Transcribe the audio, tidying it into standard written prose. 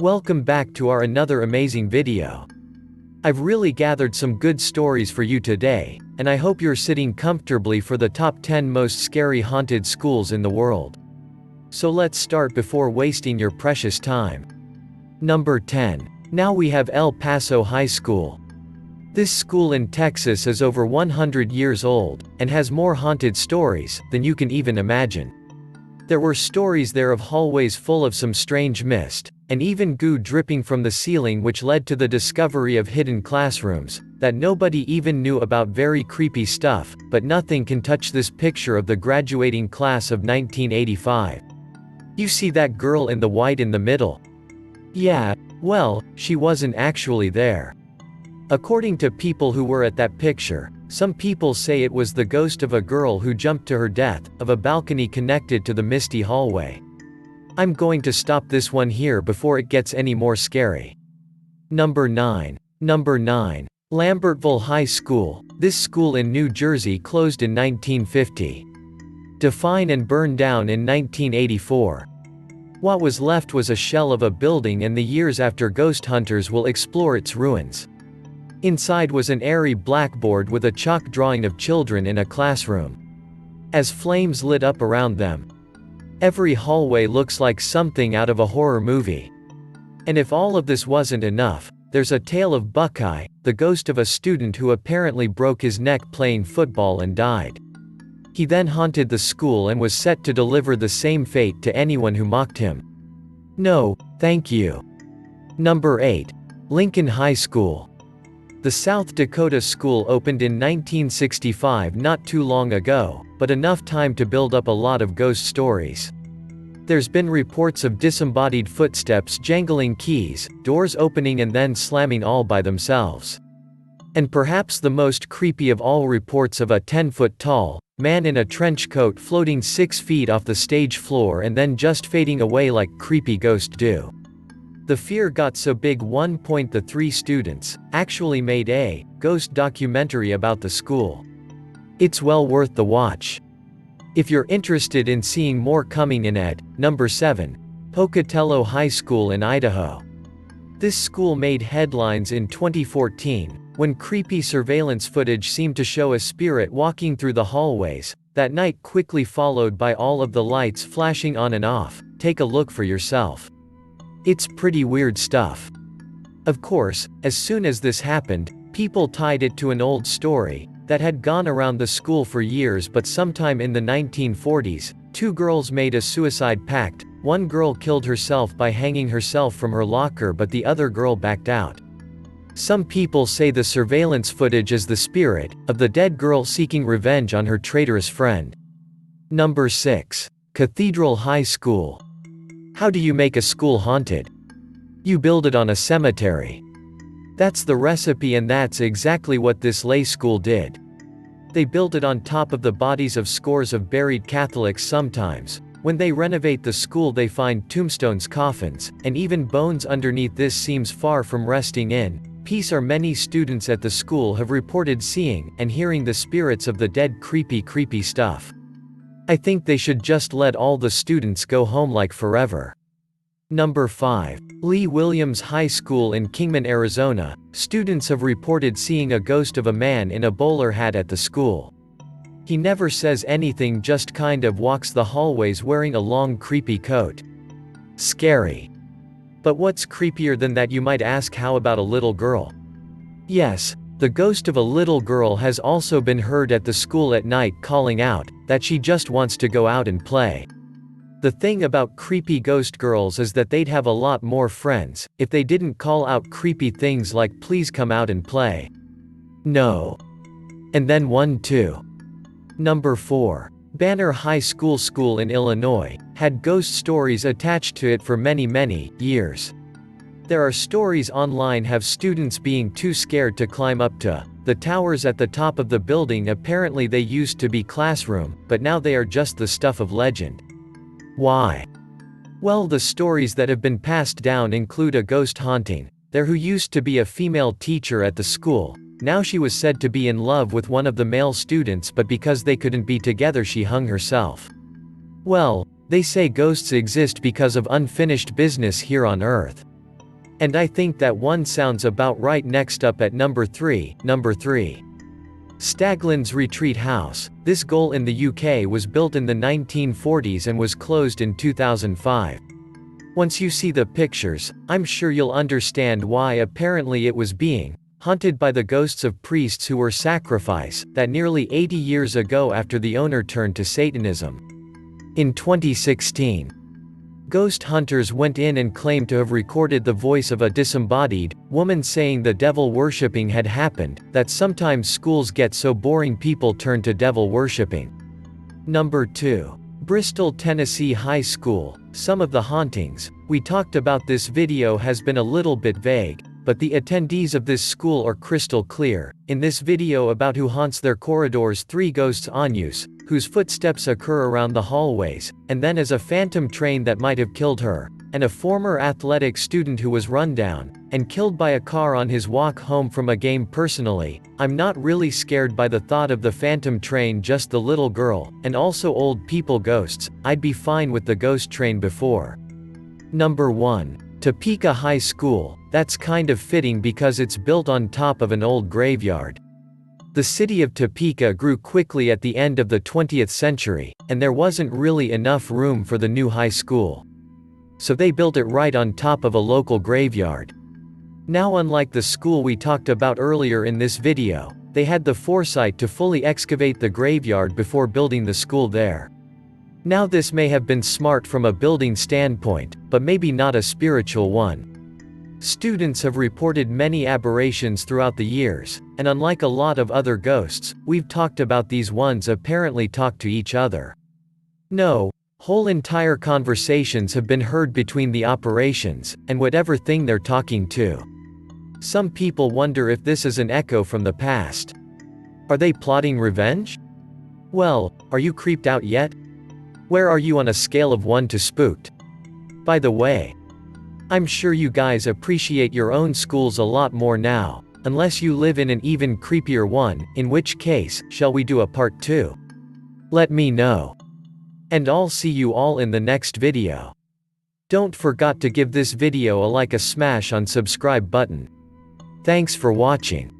Welcome back to our another amazing video. I've really gathered some good stories for you today, and I hope you're sitting comfortably for the top 10 most scary haunted schools in the world. So let's start before wasting your precious time. Number 10. Now we have El Paso High School. This school in Texas is over 100 years old, and has more haunted stories than you can even imagine. There were stories there of hallways full of some strange mist, and even goo dripping from the ceiling, which led to the discovery of hidden classrooms that nobody even knew about. Very creepy stuff, but nothing can touch this picture of the graduating class of 1985. You see that girl in the white in the middle? Yeah, well, she wasn't actually there. According to people who were at that picture, some people say it was the ghost of a girl who jumped to her death of a balcony connected to the misty hallway. I'm going to stop this one here before it gets any more scary. Number 9. Number 9. Lambertville High School. This school in New Jersey closed in 1950. Define and burned down in 1984. What was left was a shell of a building, and the years after ghost hunters will explore its ruins. Inside was an airy blackboard with a chalk drawing of children in a classroom. As flames lit up around them, every hallway looks like something out of a horror movie. And if all of this wasn't enough, there's a tale of Buckeye, the ghost of a student who apparently broke his neck playing football and died. He then haunted the school and was set to deliver the same fate to anyone who mocked him. No, thank you. Number 8. Lincoln High School. The South Dakota school opened in 1965, not too long ago, but enough time to build up a lot of ghost stories. There's been reports of disembodied footsteps jangling keys, doors opening and then slamming all by themselves. And perhaps the most creepy of all, reports of a 10-foot-tall man in a trench coat floating 6 feet off the stage floor and then just fading away like creepy ghosts do. The fear got so big the 3 students actually made a ghost documentary about the school. It's well worth the watch. If you're interested in seeing more coming in at number 7. Pocatello High School in Idaho. This school made headlines in 2014, when creepy surveillance footage seemed to show a spirit walking through the hallways that night, quickly followed by all of the lights flashing on and off. Take a look for yourself. It's pretty weird stuff. Of course, as soon as this happened, people tied it to an old story that had gone around the school for years, but sometime in the 1940s, 2 girls made a suicide pact. One girl killed herself by hanging herself from her locker, but the other girl backed out. Some people say the surveillance footage is the spirit of the dead girl seeking revenge on her traitorous friend. Number 6. Cathedral High School. How do you make a school haunted? You build it on a cemetery. That's the recipe, and that's exactly what this lay school did. They built it on top of the bodies of scores of buried Catholics. Sometimes, when they renovate the school, they find tombstones, coffins, and even bones underneath. This seems far from resting in peace. Many students at the school have reported seeing and hearing the spirits of the dead. Creepy stuff. I think they should just let all the students go home like forever. Number 5. Lee Williams High School in Kingman, Arizona. Students have reported seeing a ghost of a man in a bowler hat at the school. He never says anything, just kind of walks the hallways wearing a long creepy coat. Scary. But what's creepier than that, you might ask? How about a little girl? Yes, the ghost of a little girl has also been heard at the school at night, calling out that she just wants to go out and play. The thing about creepy ghost girls is that they'd have a lot more friends if they didn't call out creepy things like "please come out and play." No. And then 1 too. Number 4. Banner High School in Illinois had ghost stories attached to it for many years. There are stories online have students being too scared to climb up to the towers at the top of the building. Apparently they used to be classroom, but now they are just the stuff of legend. Why? Well, the stories that have been passed down include a ghost haunting there who used to be a female teacher at the school. Now she was said to be in love with one of the male students, but because they couldn't be together, she hung herself. Well, they say ghosts exist because of unfinished business here on Earth. And I think that one sounds about right. Next up at number 3. Staglins Retreat House. This goal in the UK was built in the 1940s and was closed in 2005. Once you see the pictures, I'm sure you'll understand why. Apparently it was being haunted by the ghosts of priests who were sacrificed that nearly 80 years ago after the owner turned to Satanism. In 2016, ghost hunters went in and claimed to have recorded the voice of a disembodied woman saying the devil worshipping had happened, that sometimes schools get so boring people turn to devil worshipping. Number 2. Bristol, Tennessee High School. Some of the hauntings we talked about this video has been a little bit vague, but the attendees of this school are crystal clear. In this video about who haunts their corridors, 3 ghosts on use, whose footsteps occur around the hallways, and then as a phantom train that might have killed her, and a former athletic student who was run down and killed by a car on his walk home from a game. Personally, I'm not really scared by the thought of the phantom train, just the little girl, and also old people ghosts. I'd be fine with the ghost train before. Number 1. Topeka High School. That's kind of fitting because it's built on top of an old graveyard. The city of Topeka grew quickly at the end of the 20th century, and there wasn't really enough room for the new high school. So they built it right on top of a local graveyard. Now, unlike the school we talked about earlier in this video, they had the foresight to fully excavate the graveyard before building the school there. Now, this may have been smart from a building standpoint, but maybe not a spiritual one. Students have reported many aberrations throughout the years, and unlike a lot of other ghosts we've talked about, these ones apparently talk to each other. No, whole entire conversations have been heard between the operations and whatever thing they're talking to. Some people wonder if this is an echo from the past. Are they plotting revenge? Well, are you creeped out yet? Where are you on a scale of 1 to spooked? By the way, I'm sure you guys appreciate your own schools a lot more now, unless you live in an even creepier one, in which case, shall we do a part 2? Let me know. And I'll see you all in the next video. Don't forget to give this video a like, a smash on subscribe button. Thanks for watching.